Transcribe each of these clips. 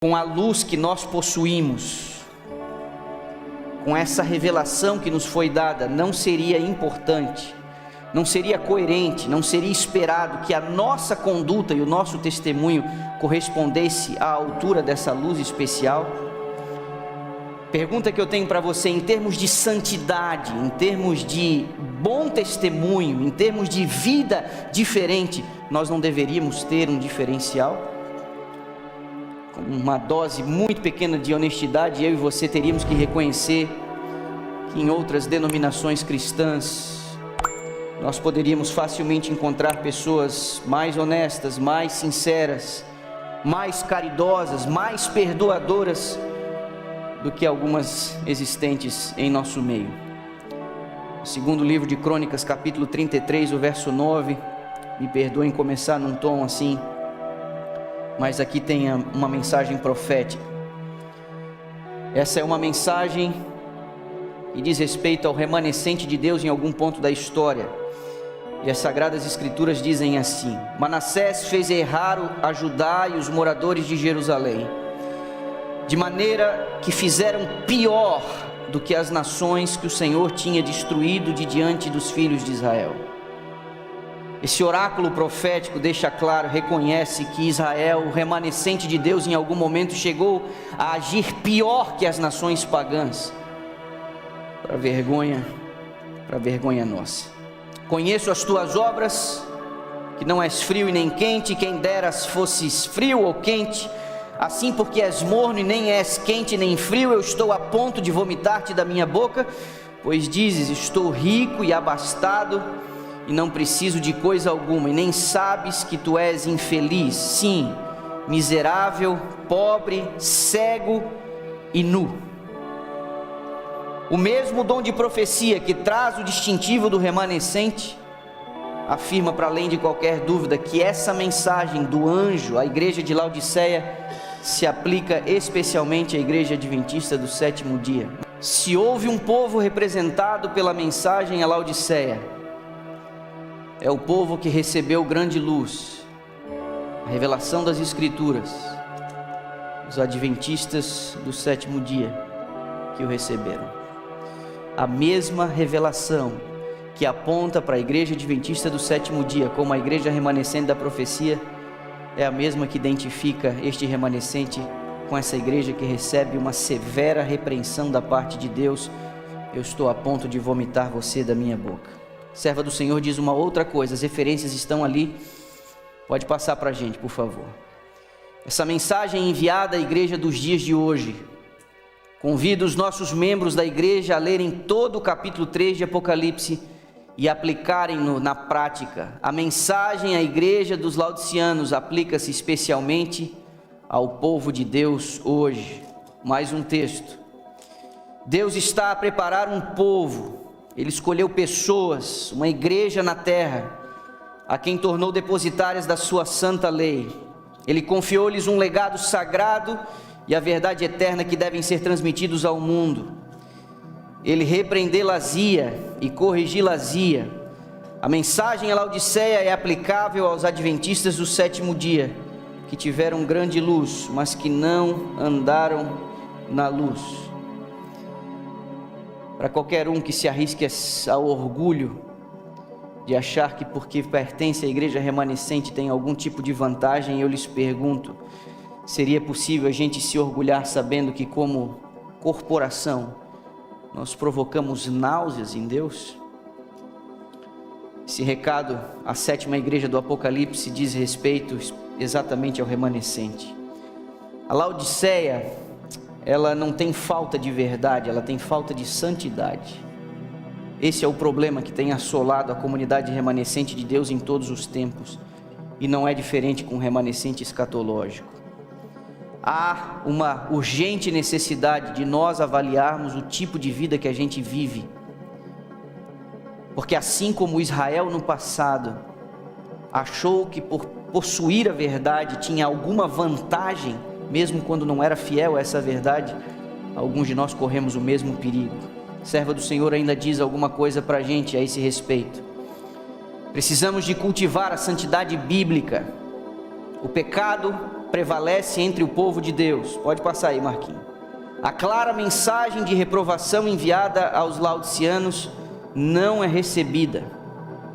com a luz que nós possuímos, com essa revelação que nos foi dada, não seria importante, não seria coerente, não seria esperado que a nossa conduta e o nosso testemunho correspondesse à altura dessa luz especial? Pergunta que eu tenho para você: em termos de santidade, em termos de bom testemunho, em termos de vida diferente, nós não deveríamos ter um diferencial? Com uma dose muito pequena de honestidade, eu e você teríamos que reconhecer que em outras denominações cristãs nós poderíamos facilmente encontrar pessoas mais honestas, mais sinceras, mais caridosas, mais perdoadoras do que algumas existentes em nosso meio. Segundo livro de Crônicas, capítulo 33, o verso 9, me perdoem começar num tom assim, mas aqui tem uma mensagem profética. Essa é uma mensagem que diz respeito ao remanescente de Deus em algum ponto da história. E as Sagradas Escrituras dizem assim: Manassés fez errar a Judá e os moradores de Jerusalém, de maneira que fizeram pior do que as nações que o Senhor tinha destruído de diante dos filhos de Israel. Esse oráculo profético deixa claro, reconhece que Israel, o remanescente de Deus, em algum momento chegou a agir pior que as nações pagãs, para vergonha nossa. Conheço as tuas obras, que não és frio e nem quente, quem deras fosses frio ou quente. Assim, porque és morno e nem és quente nem frio, eu estou a ponto de vomitar-te da minha boca, pois dizes: estou rico e abastado e não preciso de coisa alguma, e nem sabes que tu és infeliz, sim, miserável, pobre, cego e nu. O mesmo dom de profecia que traz o distintivo do remanescente afirma, para além de qualquer dúvida, que essa mensagem do anjo à igreja de Laodiceia se aplica especialmente à igreja adventista do sétimo dia. Se houve um povo representado pela mensagem à Laodiceia, é o povo que recebeu grande luz, a revelação das Escrituras, os adventistas do sétimo dia que o receberam. A mesma revelação que aponta para a igreja adventista do sétimo dia como a igreja remanescente da profecia é a mesma que identifica este remanescente com essa igreja que recebe uma severa repreensão da parte de Deus: eu estou a ponto de vomitar você da minha boca. Serva do Senhor diz uma outra coisa, as referências estão ali, pode passar para a gente, por favor. Essa mensagem enviada à igreja dos dias de hoje, convido os nossos membros da igreja a lerem todo o capítulo 3 de Apocalipse e aplicarem-no na prática. A mensagem à igreja dos laodiceanos aplica-se especialmente ao povo de Deus hoje. Mais um texto. Deus está a preparar um povo, Ele escolheu pessoas, uma igreja na terra, a quem tornou depositárias da sua santa lei. Ele confiou-lhes um legado sagrado e a verdade eterna que devem ser transmitidos ao mundo. Ele repreendê-las-ia e corrigi-las-ia. A mensagem à Laodiceia é aplicável aos adventistas do sétimo dia, que tiveram grande luz, mas que não andaram na luz. Para qualquer um que se arrisque ao orgulho de achar que porque pertence à igreja remanescente tem algum tipo de vantagem, eu lhes pergunto: seria possível a gente se orgulhar sabendo que, como corporação, nós provocamos náuseas em Deus? Esse recado à sétima igreja do Apocalipse diz respeito exatamente ao remanescente. A Laodiceia, ela não tem falta de verdade, ela tem falta de santidade. Esse é o problema que tem assolado a comunidade remanescente de Deus em todos os tempos, e não é diferente com o remanescente escatológico. Há uma urgente necessidade de nós avaliarmos o tipo de vida que a gente vive, porque assim como Israel no passado achou que por possuir a verdade tinha alguma vantagem, mesmo quando não era fiel a essa verdade, alguns de nós corremos o mesmo perigo. A serva do Senhor ainda diz alguma coisa para a gente a esse respeito. Precisamos de cultivar a santidade bíblica, O pecado prevalece entre o povo de Deus. Pode passar aí, Marquinhos. A clara mensagem de reprovação enviada aos laodiceanos não é recebida.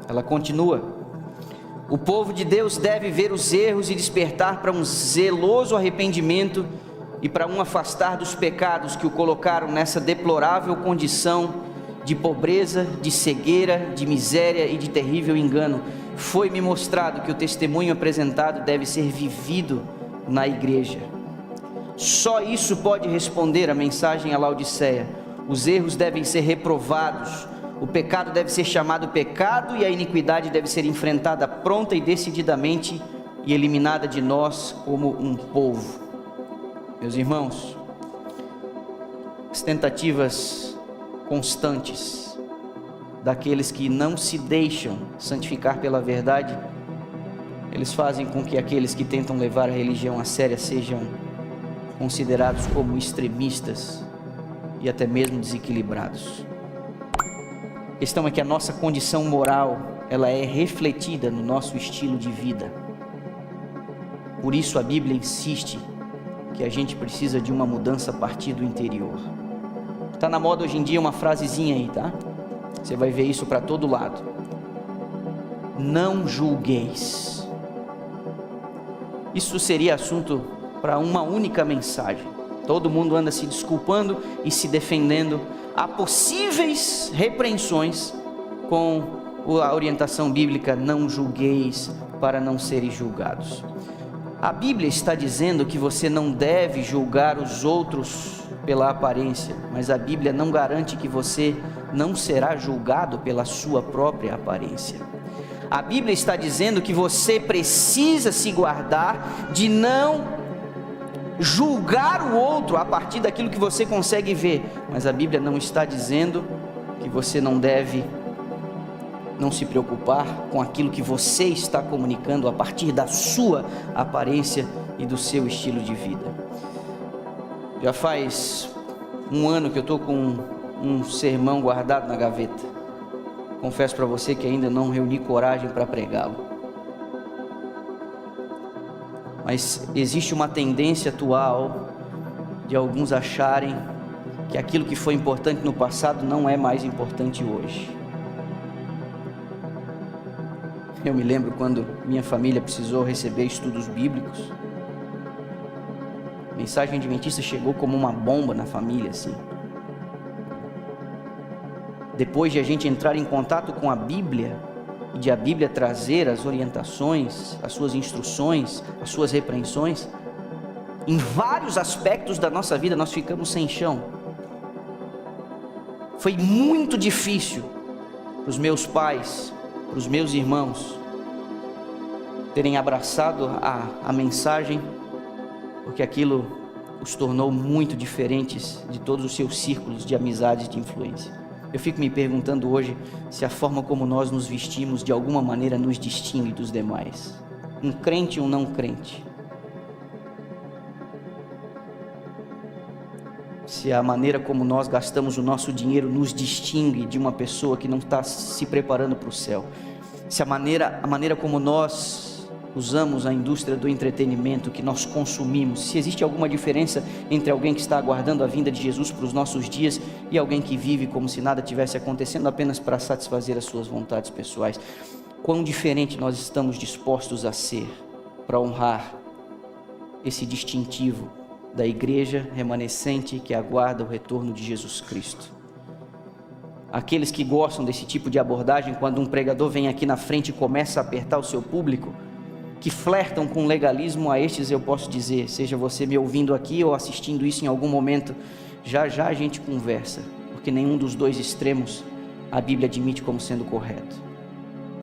Ela continua. O povo de Deus deve ver os erros e despertar para um zeloso arrependimento e para um afastar dos pecados que o colocaram nessa deplorável condição de pobreza, de cegueira, de miséria e de terrível engano. Foi-me mostrado que o testemunho apresentado deve ser vivido na igreja. Só isso pode responder à mensagem à Laodiceia. Os erros devem ser reprovados, o pecado deve ser chamado pecado e a iniquidade deve ser enfrentada pronta e decididamente e eliminada de nós como um povo. Meus irmãos, as tentativas constantes daqueles que não se deixam santificar pela verdade, eles fazem com que aqueles que tentam levar a religião a sério sejam considerados como extremistas e até mesmo desequilibrados. A questão é que a nossa condição moral, ela é refletida no nosso estilo de vida. Por isso a Bíblia insiste que a gente precisa de uma mudança a partir do interior. Está na moda hoje em dia uma frasezinha aí, tá? Você vai ver isso para todo lado. Não julgueis. Isso seria assunto para uma única mensagem. Todo mundo anda se desculpando e se defendendo a possíveis repreensões com a orientação bíblica: não julgueis para não serem julgados. A Bíblia está dizendo que você não deve julgar os outros pela aparência, mas a Bíblia não garante que você não será julgado pela sua própria aparência. A Bíblia está dizendo que você precisa se guardar de não julgar o outro a partir daquilo que você consegue ver, mas a Bíblia não está dizendo que você não deve não se preocupar com aquilo que você está comunicando a partir da sua aparência e do seu estilo de vida. Já faz um ano que eu estou com um sermão guardado na gaveta. Confesso para você que ainda não reuni coragem para pregá-lo. Mas existe uma tendência atual de alguns acharem que aquilo que foi importante no passado não é mais importante hoje. Eu me lembro quando minha família precisou receber estudos bíblicos. A mensagem adventista chegou como uma bomba na família, assim. Depois de a gente entrar em contato com a Bíblia, e de a Bíblia trazer as orientações, as suas instruções, as suas repreensões, em vários aspectos da nossa vida nós ficamos sem chão. Foi muito difícil para os meus pais, para os meus irmãos terem abraçado a mensagem, porque aquilo os tornou muito diferentes de todos os seus círculos de amizades e de influência. Eu fico me perguntando hoje se a forma como nós nos vestimos de alguma maneira nos distingue dos demais. Um crente e um não crente. Se a maneira como nós gastamos o nosso dinheiro nos distingue de uma pessoa que não está se preparando para o céu. Se a maneira como nós usamos a indústria do entretenimento, que nós consumimos, se existe alguma diferença entre alguém que está aguardando a vinda de Jesus para os nossos dias e alguém que vive como se nada tivesse acontecendo apenas para satisfazer as suas vontades pessoais. Quão diferente nós estamos dispostos a ser para honrar esse distintivo da igreja remanescente que aguarda o retorno de Jesus Cristo. Aqueles que gostam desse tipo de abordagem, quando um pregador vem aqui na frente e começa a apertar o seu público, que flertam com legalismo, a estes eu posso dizer, seja você me ouvindo aqui ou assistindo isso em algum momento, já já a gente conversa, porque nenhum dos dois extremos a Bíblia admite como sendo correto.